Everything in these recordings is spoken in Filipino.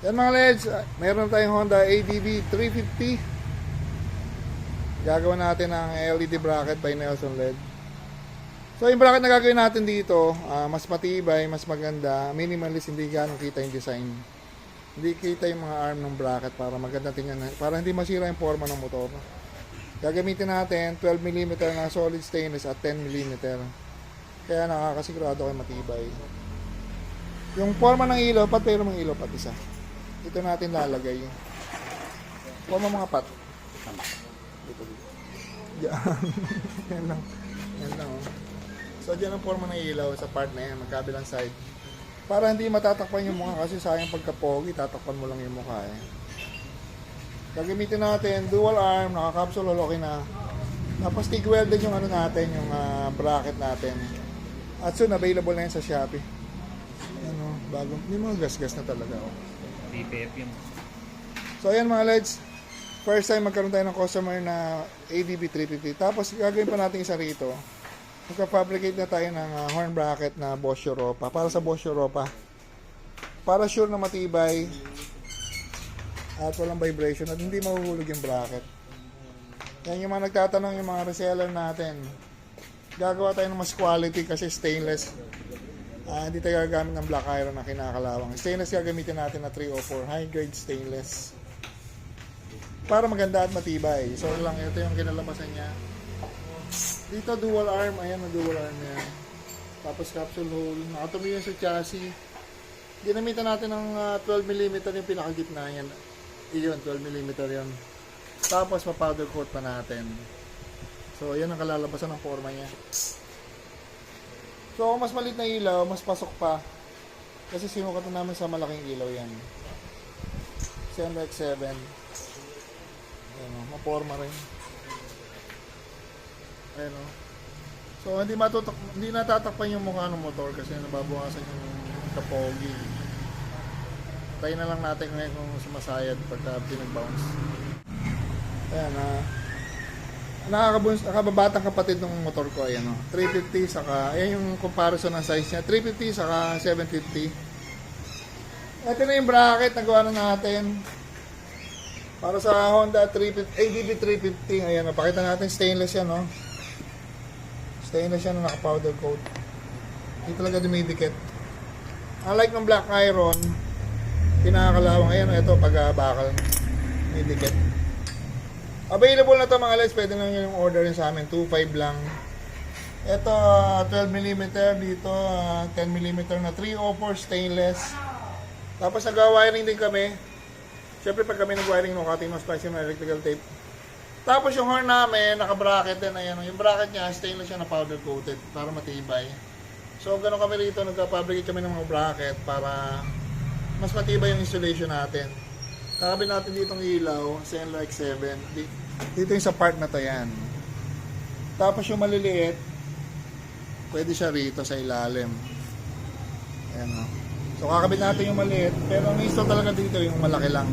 Yan mga LEDs, meron tayong Honda ADB 350. Gagawa natin ng LED bracket by Nelson LED. So yung bracket na gagawin natin dito, mas matibay, mas maganda, minimalist, hindi ganong kita yung design. Hindi kita yung mga arm ng bracket para maganda tingnan, para hindi masira yung forma ng motor. Gagamitin natin 12mm na solid stainless at 10mm. Kaya nakakasigurado kayo matibay. Yung forma ng ilaw, pero mga ilaw pat isa. Ito natin lalagay. Forma mga pat. Dito. Yan. Yan lang. Yan lang. Oh. So, dyan ang forma ng ilaw sa part na yan, magkabilang side. Para hindi matatakpan yung mukha kasi sayang pagka-pogi, tatakpan mo lang yung mukha eh. Gagamitin natin, dual arm, naka-capsule, okay na. Tapos TIG welded yung ano natin, yung bracket natin. At soon, available na yan sa Shopee. Ano, bago, hindi mga gas-gas na talaga. Oh. PPF yun. So ayan mga LEDs, first time magkaroon tayo ng customer na ADB 350. Tapos gagawin pa natin isa rito. Magka-fabricate na tayo ng horn bracket na Bosch Europa. Para sa Bosch Europa. Para sure na matibay at walang vibration at hindi mahuhulog yung bracket. Yan yung mga nagtatanong, yung mga reseller natin. Gagawa tayo ng mas quality kasi stainless. Hindi tayo gagamit ng black iron na kinakalawang. Stainless gagamitin natin na 304 high grade stainless para maganda at matibay. So lang, ito yung kinalabasan niya. Dito dual arm, ayan na dual arm yan. Tapos capsule hole, nakatumi yun sa chassis. Ginamitan natin ng 12mm yung pinakagitna yan. Iyon, 12mm yun. Tapos pa-powder coat pa natin. So ayan ang kalalabasan ng forma niya. So, mas maliit na ilaw, mas pasok pa. Kasi sinukat na namin sa malaking ilaw yan. CMX7. Ayan o, maporma rin. Ayan o. So, hindi natatakpan yung mukha ng motor kasi nababawasan yung kapogi. Try na lang natin ngayon kung sumasayad pagka pinag-bounce. Ayan nakababatang kapatid ng motor ko, ayan o, 350 saka, ayan yung comparison ng size niya, 350 saka 750. Ito na yung bracket na gawa na natin para sa Honda 350, ADB 350. Ayan, napakita natin, stainless yan o, stainless yan na naka powder coat, hindi talaga dumidikit. Unlike ng black iron, pinakalawang, ayan o, ito pag bakal, dumidikit. Available na to mga LEDs, pwede lang yung order sa amin, 2.5 lang. Ito 12mm, dito 10mm na 304 stainless. Tapos nag-wiring din kami. Siyempre pag kami nag-wiring, cutting mas spice yung electrical tape. Tapos yung horn namin, naka-bracket din, ayan, yung bracket niya, stainless siya na powder coated para matibay. So gano'n kami rito, nagka-fabricate kami ng mga bracket para mas matibay yung installation natin. Kakabit natin ditong ilaw, CNLX7. Dito yung sa part na to yan. Tapos yung maliliit, pwede siya rito sa ilalim. Ayan o. So kakabit natin yung maliit, pero ang install talaga dito yung malaki lang.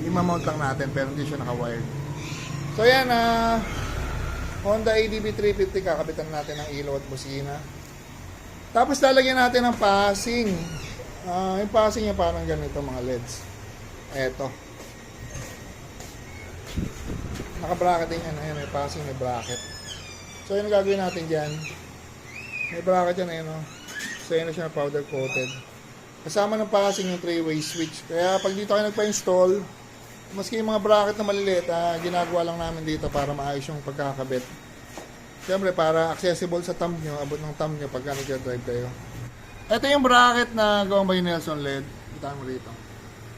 I-mount lang natin, pero hindi siya naka-wired. So yan, Honda ADB 350, kakabitan natin ng ilaw at busina. Tapos lalagyan natin ng passing. Yung passing niya parang ganito mga LEDs. Eto. Naka-bracket din yan. Ayan, may passing, may bracket. So, yun ang gagawin natin dyan. May bracket yan, ayan o. Stainless siya, powder coated. Kasama ng passing yung 3-way switch. Kaya, pag dito kayo nagpa-install, maski yung mga bracket na maliliit, ginagawa lang namin dito para maayos yung pagkakabit. Siyempre, para accessible sa thumb nyo, abot ng thumb nyo pagka nag-drive kayo. Ito yung bracket na gawang by Nelson LED. Kita mo rito.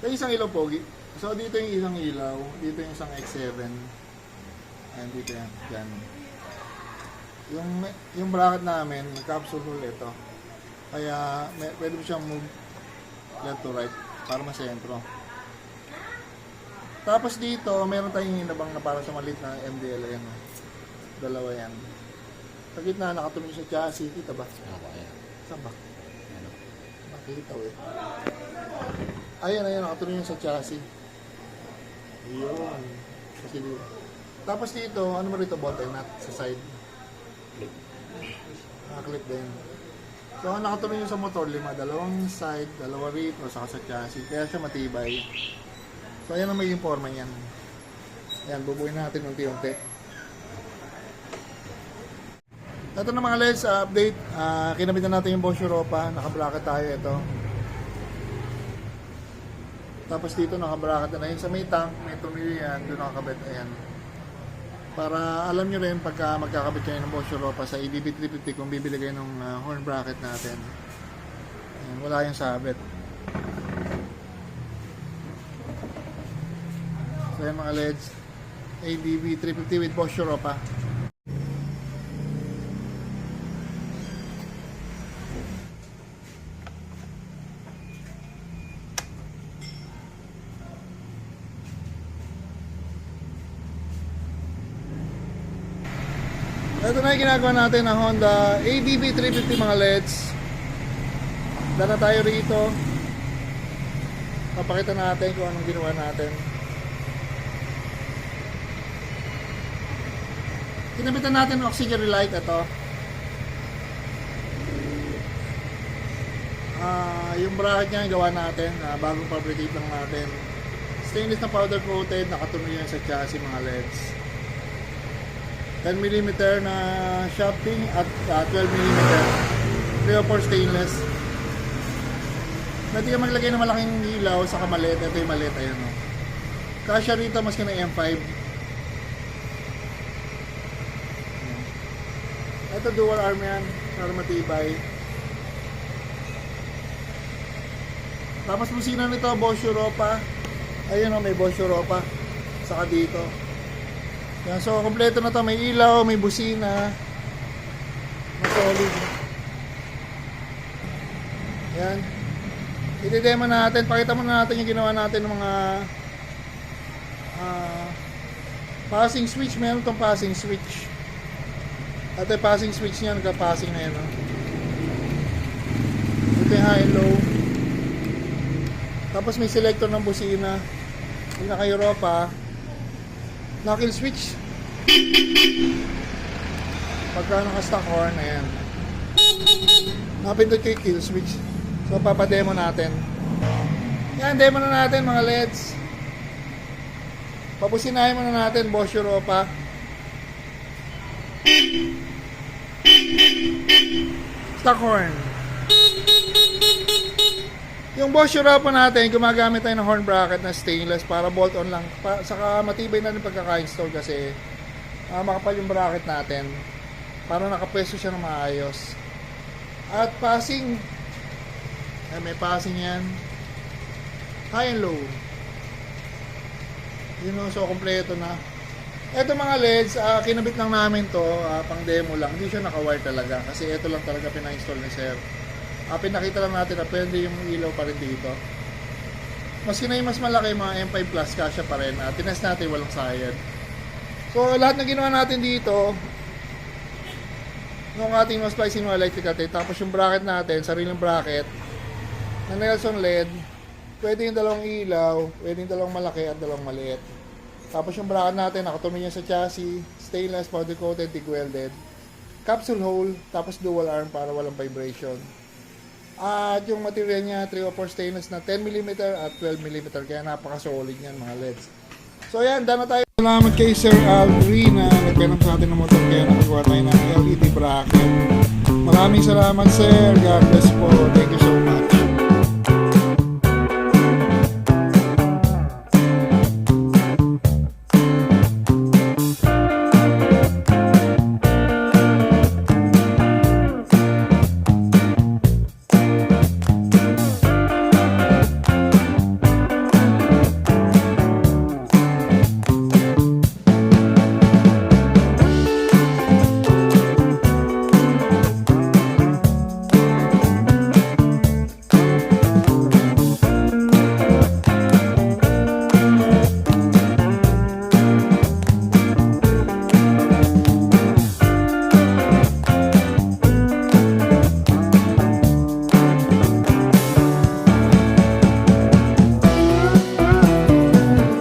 Ito yung isang ilaw pogi. So dito yung isang ilaw, dito yung isang X7. Ayan, dito yan. Dyan. Yung bracket namin, capsule hole ito. Kaya pwede mo siyang move left to right para masentro. Tapos dito, meron tayong hinabang na para sa maliit na MDL. Ayan. Dalawa yan. Sa gitna, nakatumingin sa chassis. Kita ba? Saan ba? Nakita eh. Ayan, nakatumingin sa chassis. Yun. Kasi dito. Tapos dito, ano mo rito, button nut sa side. Naka-clip din. So, ang nakatuloy nyo sa motor, 5, dalawang side, dalawa rito, saka sa chassis. Kaya siya matibay. So, ayan ang magiging forma niyan. Ayan, bubuin natin unti-unti. Ito na mga LEDs, update. Kinabit na natin yung Bosch Europa. Naka-bracket tayo ito. Tapos dito naka-bracket na yun. Sa may tank, may tumili yan. Doon nakakabit. Ayan. Para alam nyo rin pagka magkakabit kayo ng Bosch Europa sa EDB 350 kung bibili kayo ng horn bracket natin. Ayan, wala yung sabit. So ayan mga LEDs, ADB 350 with Bosch Europa. Ito na yung ginagawa natin na Honda ADB 350 mga LEDs. Dala tayo rito. Papakita natin kung anong ginawa natin. Kinabitan natin ng auxiliary light. Ito. Yung bracket niya gawa natin. Bagong fabricate lang natin. Stainless na powder coated. Nakatuloy yan sa chassis mga LEDs. 10mm na shafting at 12mm 304 stainless. Pwede ka maglagay ng malaking ilaw sa maliit. Ito yung maliit, ayun o. Kasya rito mas ka na M5. Ito dual arm yan para matibay. Tapos busina nito Bosch Europa. Ayun o, may Bosch Europa. Saka dito. Yan, so kompleto na to, may ilaw, may busina, may solid. Yan. I-demo natin, pakita muna natin yung ginawa natin ng mga passing switch. Meron itong passing switch. At yung passing switch niya, nagka-passing na yan. Ito yung high and low. Tapos may selector ng busina. Yung naka-Europa, knuckle switch. Pagka naka-stock horn, ayan. Napindot ko yung kill switch. So, papademo natin. Yan, demo na natin mga LEDs. Papusinahin muna natin Bosch Europa. Stock horn. Yung Bosch Europa natin, gumagamit tayo ng horn bracket na stainless para bolt-on lang. Saka matibay na rin pagkaka-install kasi makapal yung bracket natin para nakapwesto siya ng maayos. At passing, may passing yan. High and low. Yun o, so kompleto na. Ito mga LEDs, kinabit lang namin to, pang demo lang. Hindi siya naka-wire talaga kasi ito lang talaga pina-install ni Sir. Pinakita lang natin na pwede yung ilaw pa rin dito. Maski na yung mas malaki, mga M5 Plus, kasya pa rin. Tinest natin, walang sayad. So, lahat na ginawa natin dito, nung ating no splicing ng electric tape, tapos yung bracket natin, sariling bracket, na Nelson LED, pwede yung dalawang ilaw, pwede yung dalawang malaki at dalawang maliit. Tapos yung bracket natin, nakatumi niya sa chassis, stainless, powder coated, TIG welded, capsule hole, tapos dual arm para walang vibration. At yung material niya 304 stainless na 10mm at 12mm, kaya napaka-solid niyan mga LEDs. So yan, dana tayo. Salamat kay Sir Aldri na nagpanap sa atin ng motor kaya nakagawa tayo ng LED bracket. Maraming salamat Sir, God bless po. Thank you